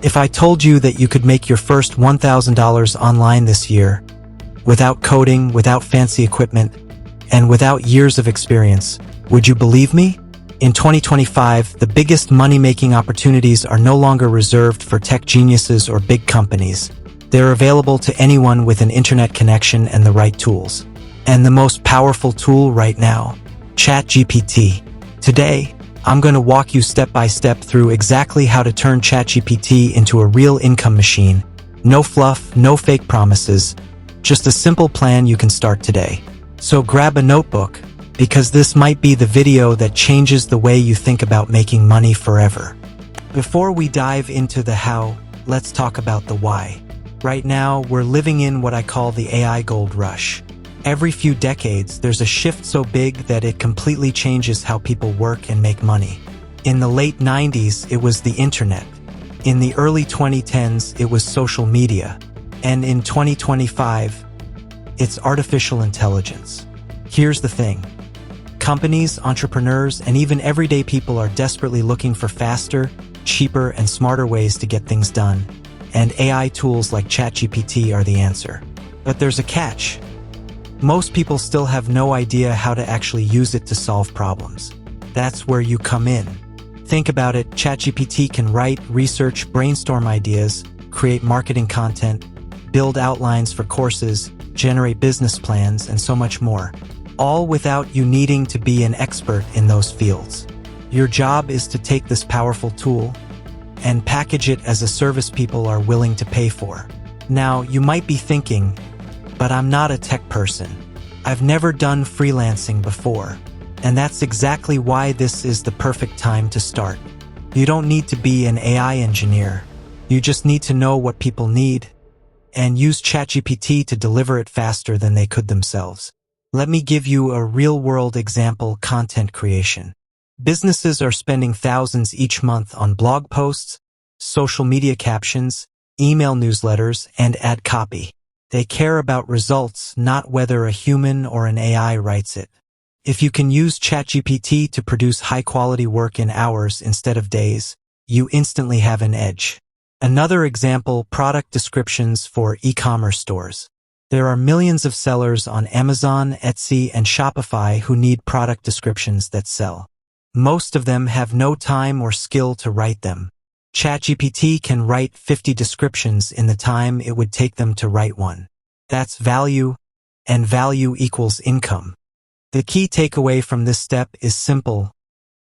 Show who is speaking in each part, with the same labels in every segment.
Speaker 1: If I told you that you could make your first $1,000 online this year, without coding, without fancy equipment, and without years of experience, would you believe me? In 2025, the biggest money-making opportunities are no longer reserved for tech geniuses or big companies. They're available to anyone with an internet connection and the right tools. And the most powerful tool right now, ChatGPT. Today, I'm going to walk you step by step through exactly how to turn ChatGPT into a real income machine. No fluff, no fake promises, just a simple plan you can start today. So grab a notebook, because this might be the video that changes the way you think about making money forever. Before we dive into the how, let's talk about the why. Right now, we're living in what I call the AI gold rush. Every few decades, there's a shift so big that it completely changes how people work and make money. In the late 90s, it was the internet. In the early 2010s, it was social media. And in 2025, it's artificial intelligence. Here's the thing. Companies, entrepreneurs, and even everyday people are desperately looking for faster, cheaper, and smarter ways to get things done. And AI tools like ChatGPT are the answer. But there's a catch. Most people still have no idea how to actually use it to solve problems. That's where you come in. Think about it, ChatGPT can write, research, brainstorm ideas, create marketing content, build outlines for courses, generate business plans, and so much more. All without you needing to be an expert in those fields. Your job is to take this powerful tool and package it as a service people are willing to pay for. Now, you might be thinking, but I'm not a tech person. I've never done freelancing before. And that's exactly why this is the perfect time to start. You don't need to be an AI engineer. You just need to know what people need and use ChatGPT to deliver it faster than they could themselves. Let me give you a real-world example: content creation. Businesses are spending thousands each month on blog posts, social media captions, email newsletters, and ad copy. They care about results, not whether a human or an AI writes it. If you can use ChatGPT to produce high-quality work in hours instead of days, you instantly have an edge. Another example: product descriptions for e-commerce stores. There are millions of sellers on Amazon, Etsy, and Shopify who need product descriptions that sell. Most of them have no time or skill to write them. ChatGPT can write 50 descriptions in the time it would take them to write one. That's value, and value equals income. The key takeaway from this step is simple.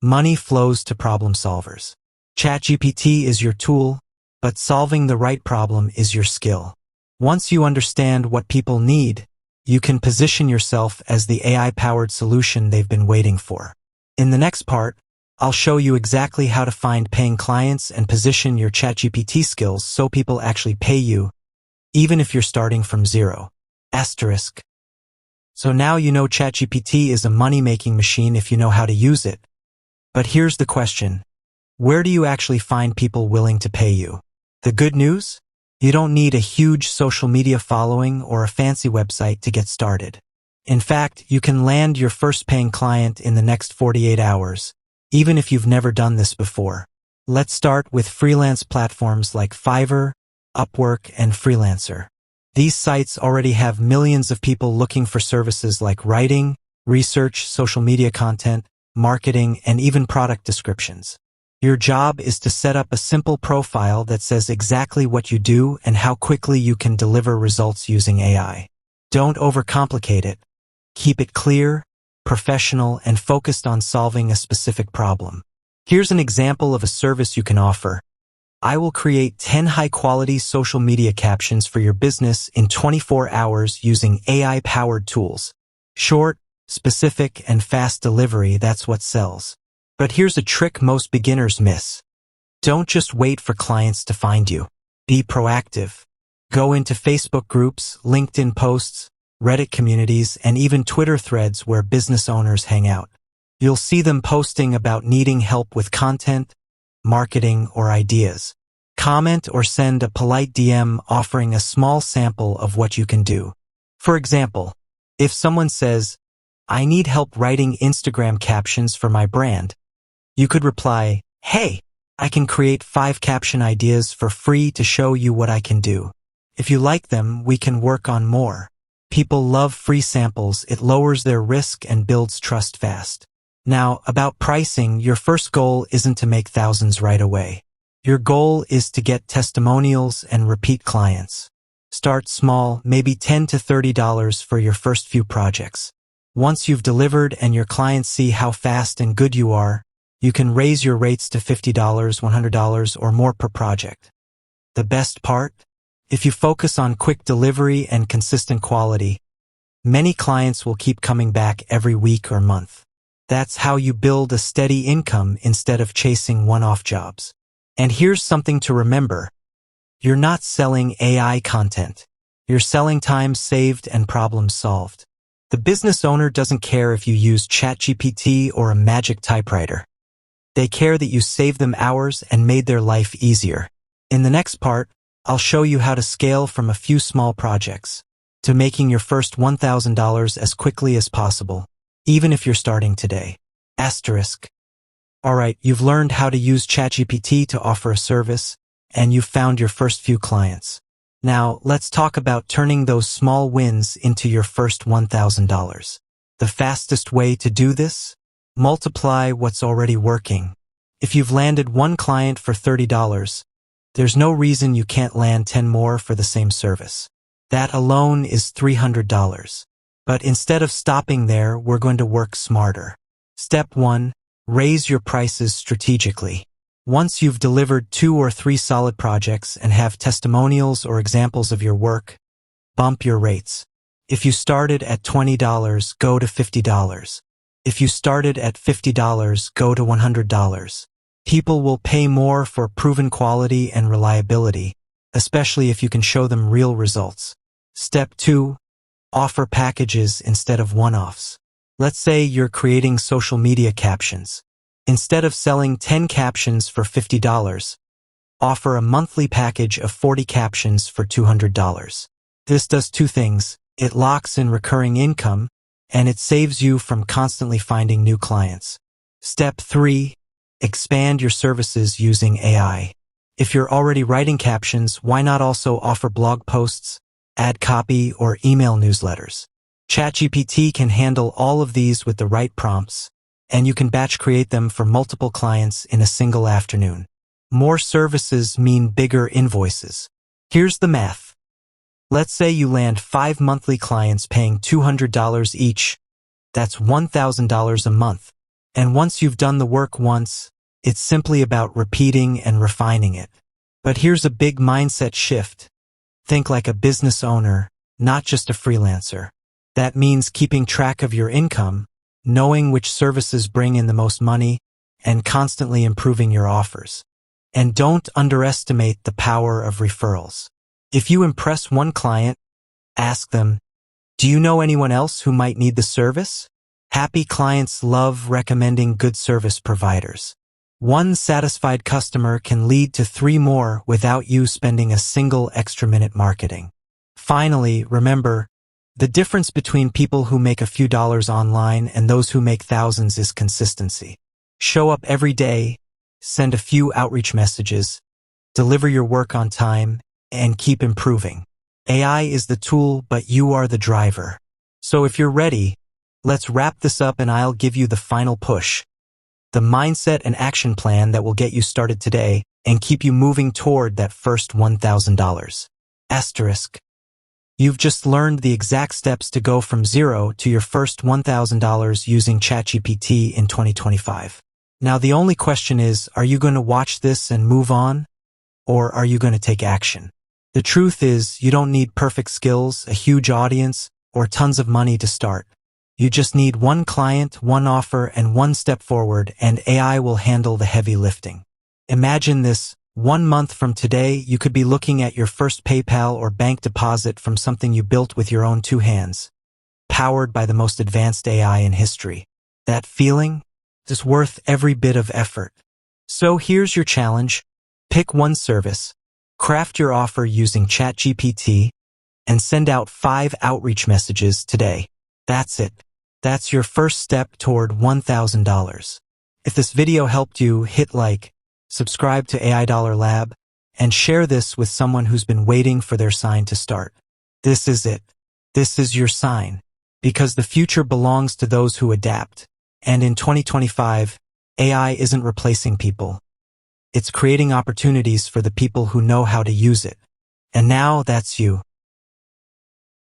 Speaker 1: Money flows to problem solvers. ChatGPT is your tool, but solving the right problem is your skill. Once you understand what people need, you can position yourself as the AI-powered solution they've been waiting for. In the next part, I'll show you exactly how to find paying clients and position your ChatGPT skills so people actually pay you, even if you're starting from zero. Asterisk. So now you know ChatGPT is a money-making machine if you know how to use it. But here's the question. Where do you actually find people willing to pay you? The good news? You don't need a huge social media following or a fancy website to get started. In fact, you can land your first paying client in the next 48 hours, even if you've never done this before. Let's start with freelance platforms like Fiverr, Upwork, and Freelancer. These sites already have millions of people looking for services like writing, research, social media content, marketing, and even product descriptions. Your job is to set up a simple profile that says exactly what you do and how quickly you can deliver results using AI. Don't overcomplicate it. Keep it clear, professional, and focused on solving a specific problem. Here's an example of a service you can offer. I will create 10 high-quality social media captions for your business in 24 hours using AI-powered tools. Short, specific, and fast delivery, that's what sells. But here's a trick most beginners miss. Don't just wait for clients to find you. Be proactive. Go into Facebook groups, LinkedIn posts, Reddit communities, and even Twitter threads where business owners hang out. You'll see them posting about needing help with content, marketing, or ideas. Comment or send a polite DM offering a small sample of what you can do. For example, if someone says, "I need help writing Instagram captions for my brand," you could reply, "Hey, I can create 5 caption ideas for free to show you what I can do. If you like them, we can work on more. People love free samples. It lowers their risk and builds trust fast. Now, about pricing, your first goal isn't to make thousands right away. Your goal is to get testimonials and repeat clients. Start small, maybe $10 to $30 for your first few projects. Once you've delivered and your clients see how fast and good you are, you can raise your rates to $50, $100 or more per project. The best part? If you focus on quick delivery and consistent quality, many clients will keep coming back every week or month. That's how you build a steady income instead of chasing one-off jobs. And here's something to remember. You're not selling AI content. You're selling time saved and problems solved. The business owner doesn't care if you use ChatGPT or a magic typewriter. They care that you saved them hours and made their life easier. In the next part, I'll show you how to scale from a few small projects to making your first $1,000 as quickly as possible, even if you're starting today. Asterisk. Alright, you've learned how to use ChatGPT to offer a service, and you've found your first few clients. Now, let's talk about turning those small wins into your first $1,000. The fastest way to do this? Multiply what's already working. If you've landed one client for $30, there's no reason you can't land 10 more for the same service. That alone is $300. But instead of stopping there, we're going to work smarter. Step 1. Raise your prices strategically. Once you've delivered 2 or 3 solid projects and have testimonials or examples of your work, bump your rates. If you started at $20, go to $50. If you started at $50, go to $100. People will pay more for proven quality and reliability, especially if you can show them real results. Step 2. Offer packages instead of one-offs. Let's say you're creating social media captions. Instead of selling 10 captions for $50, offer a monthly package of 40 captions for $200. This does 2 things. It locks in recurring income, and it saves you from constantly finding new clients. Step 3. Expand your services using AI. If you're already writing captions, why not also offer blog posts, ad copy, or email newsletters? ChatGPT can handle all of these with the right prompts, and you can batch create them for multiple clients in a single afternoon. More services mean bigger invoices. Here's the math. Let's say you land 5 monthly clients paying $200 each. That's $1,000 a month. And once you've done the work once, it's simply about repeating and refining it. But here's a big mindset shift. Think like a business owner, not just a freelancer. That means keeping track of your income, knowing which services bring in the most money, and constantly improving your offers. And don't underestimate the power of referrals. If you impress one client, ask them, "Do you know anyone else who might need the service?" Happy clients love recommending good service providers. One satisfied customer can lead to 3 more without you spending a single extra minute marketing. Finally, remember, the difference between people who make a few dollars online and those who make thousands is consistency. Show up every day, send a few outreach messages, deliver your work on time, and keep improving. AI is the tool, but you are the driver. So if you're ready, let's wrap this up and I'll give you the final push. The mindset and action plan that will get you started today and keep you moving toward that first $1,000. Asterisk. You've just learned the exact steps to go from zero to your first $1,000 using ChatGPT in 2025. Now the only question is, are you going to watch this and move on? Or are you going to take action? The truth is, you don't need perfect skills, a huge audience, or tons of money to start. You just need one client, one offer, and one step forward, and AI will handle the heavy lifting. Imagine this. 1 month from today, you could be looking at your first PayPal or bank deposit from something you built with your own 2 hands, powered by the most advanced AI in history. That feeling is worth every bit of effort. So here's your challenge. Pick one service, craft your offer using ChatGPT, and send out 5 outreach messages today. That's it. That's your first step toward $1,000. If this video helped you, hit like, subscribe to AI Dollar Lab, and share this with someone who's been waiting for their sign to start. This is it. This is your sign. Because the future belongs to those who adapt. And in 2025, AI isn't replacing people. It's creating opportunities for the people who know how to use it. And now that's you.